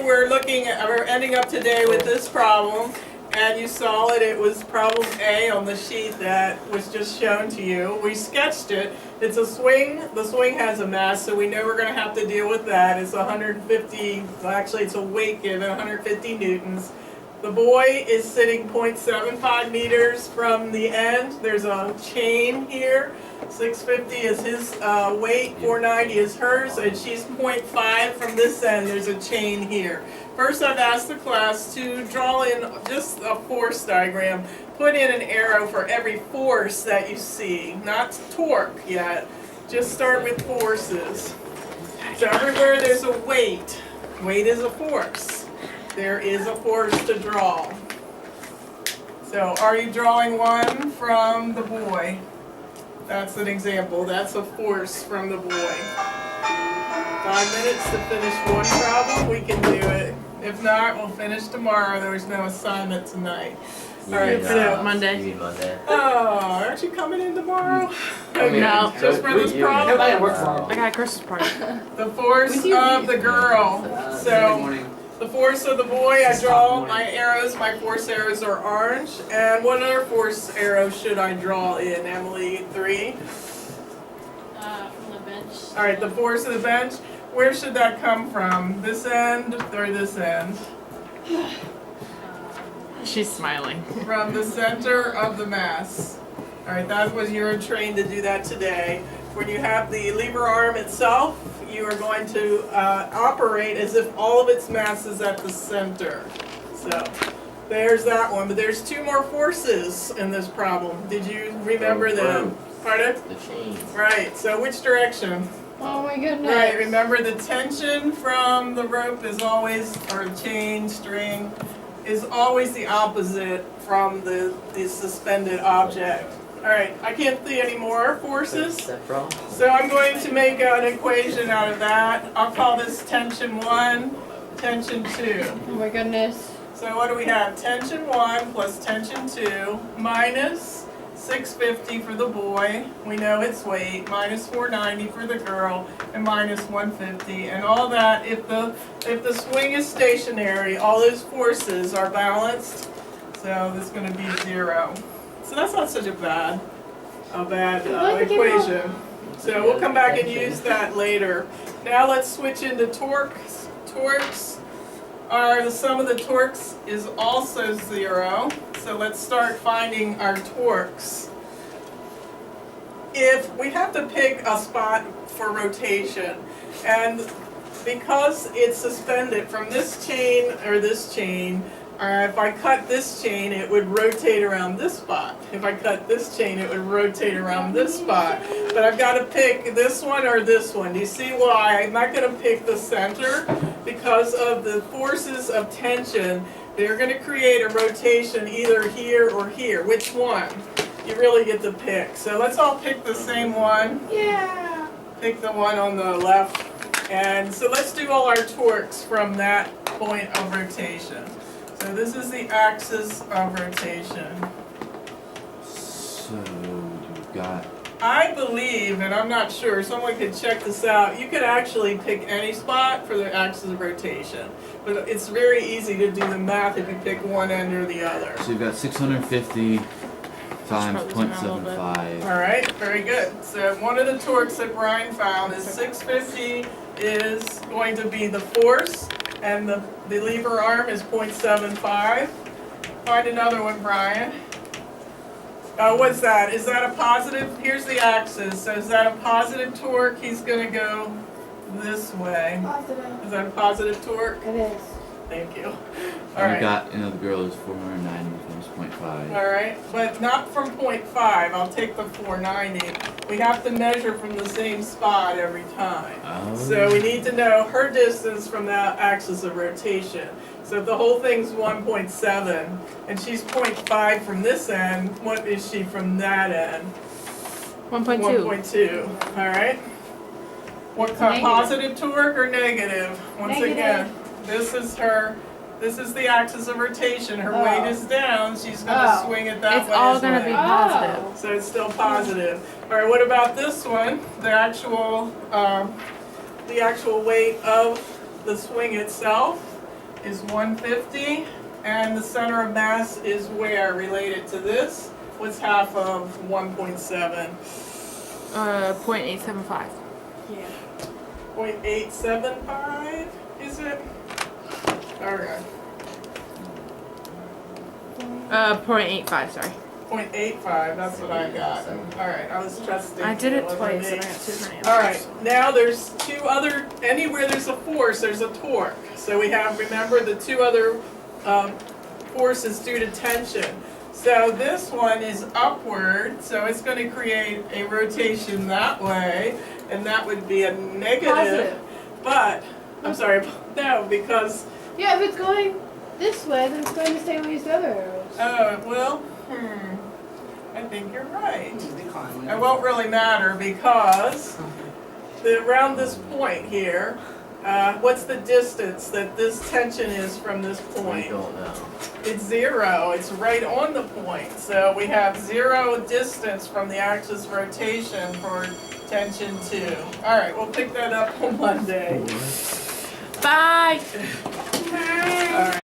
we're ending up today with this problem, and you saw it. It was problem A on the sheet that was just shown to you. We sketched it. It's a swing. The swing has a mass, so we know we're going to have to deal with that. It's 150. Well, actually, it's a weight given, 150 newtons. The boy is sitting 0.75 meters from the end. There's a chain here. 650 is his weight, 490 is hers, and she's 0.5 from this end. There's a chain here. First, I've asked the class to draw in just a force diagram. Put in an arrow for every force that you see, not torque yet. Just start with forces. So everywhere there's a weight, weight is a force. There is a force to draw. So are you drawing one from the boy? That's an example. That's a force from the boy. 5 minutes to finish one problem. We can do it. If not, we'll finish tomorrow. There's no assignment tonight. All right, so Monday. You mean Monday? oh, aren't you coming in tomorrow? Okay, No. just for this problem. I got a Christmas party. The force of the girl. So the force of the boy, I draw my arrows. My force arrows are orange. And what other force arrows should I draw in, Emily? 3? From the bench. All right, the force of the bench. Where should that come from? This end or this end? She's smiling. From the center of the mass. All right, that was you were trained to do that today. When you have the lever arm itself, you are going to operate as if all of its mass is at the center. So there's that one. But there's 2 more forces in this problem. Did you remember them? Pardon? The chains. Right. So which direction? Oh my goodness. Right. Remember the tension from the rope is always, or chain, string, is always the opposite from the suspended object. All right, I can't see any more forces, so I'm going to make an equation out of that. I'll call this tension 1, tension 2. Oh my goodness. So what do we have? Tension 1 plus tension 2 minus 650 for the boy, we know its weight, minus 490 for the girl, and minus 150. And all that, if the swing is stationary, all those forces are balanced, so this is going to be 0. So that's not such a bad equation. So we'll come back and use that later. Now let's switch into torques. Torques are the sum of the torques is also 0. So let's start finding our torques. If we have to pick a spot for rotation, and because it's suspended from this chain or this chain, if I cut this chain, it would rotate around this spot. If I cut this chain, it would rotate around this spot. But I've got to pick this one or this one. Do you see why? I'm not going to pick the center because of the forces of tension. They're going to create a rotation either here or here. Which one? You really get to pick. So let's all pick the same one. Yeah. Pick the one on the left. And so let's do all our torques from that point of rotation. So this is the axis of rotation. So you've got. I believe, and I'm not sure, someone could check this out, you could actually pick any spot for the axis of rotation. But it's very easy to do the math if you pick one end or the other. So you've got 650 times Probably zoom out a little bit. 0.75. All right, very good. So one of the torques that Brian found is 650 is going to be the force, and the lever arm is 0.75. Find another one, Brian. What's that? Is that a positive? Here's the axis. So is that a positive torque? He's going to go this way. Positive. Is that a positive torque? It is. Thank you. All And right. you got another girl is 490 times 0.5. All right, but not from 0.5. I'll take the 490. We have to measure from the same spot every time. Oh. So we need to know her distance from that axis of rotation. So if the whole thing's 1.7 and she's 0.5 from this end, what is she from that end? 1.2. 1.2. All right. What kind? Negative. Positive torque or negative? Once Negative. again, this is her. This is the axis of rotation. Her Oh. weight is down. She's going to Oh. swing it that It's way. all as gonna be well. positive. So it's still positive. All right. What about this one? The actual weight of the swing itself. is 150, and the center of mass is where related to this? What's half of 1.7? 0.875. Yeah. 0.875, is it? Okay, 0.85, sorry. 0.85, that's what I got. Alright, I was trusting. I did it wasn't twice me. and I got too many. Alright, now there's two other, anywhere there's a force, there's a torque. So we have, remember, the two other forces due to tension. So this one is upward, so it's going to create a rotation that way, and that would be a negative. Positive. But, I'm sorry, no, because, Yeah, if it's going this way, then it's going the same way as the other arrows. well, I think you're right. It won't really matter because around this point here, what's the distance that this tension is from this point? don't know. It's 0, it's right on the point. So we have 0 distance from the axis rotation for tension 2. All right, we'll pick that up on Monday. Bye. All right.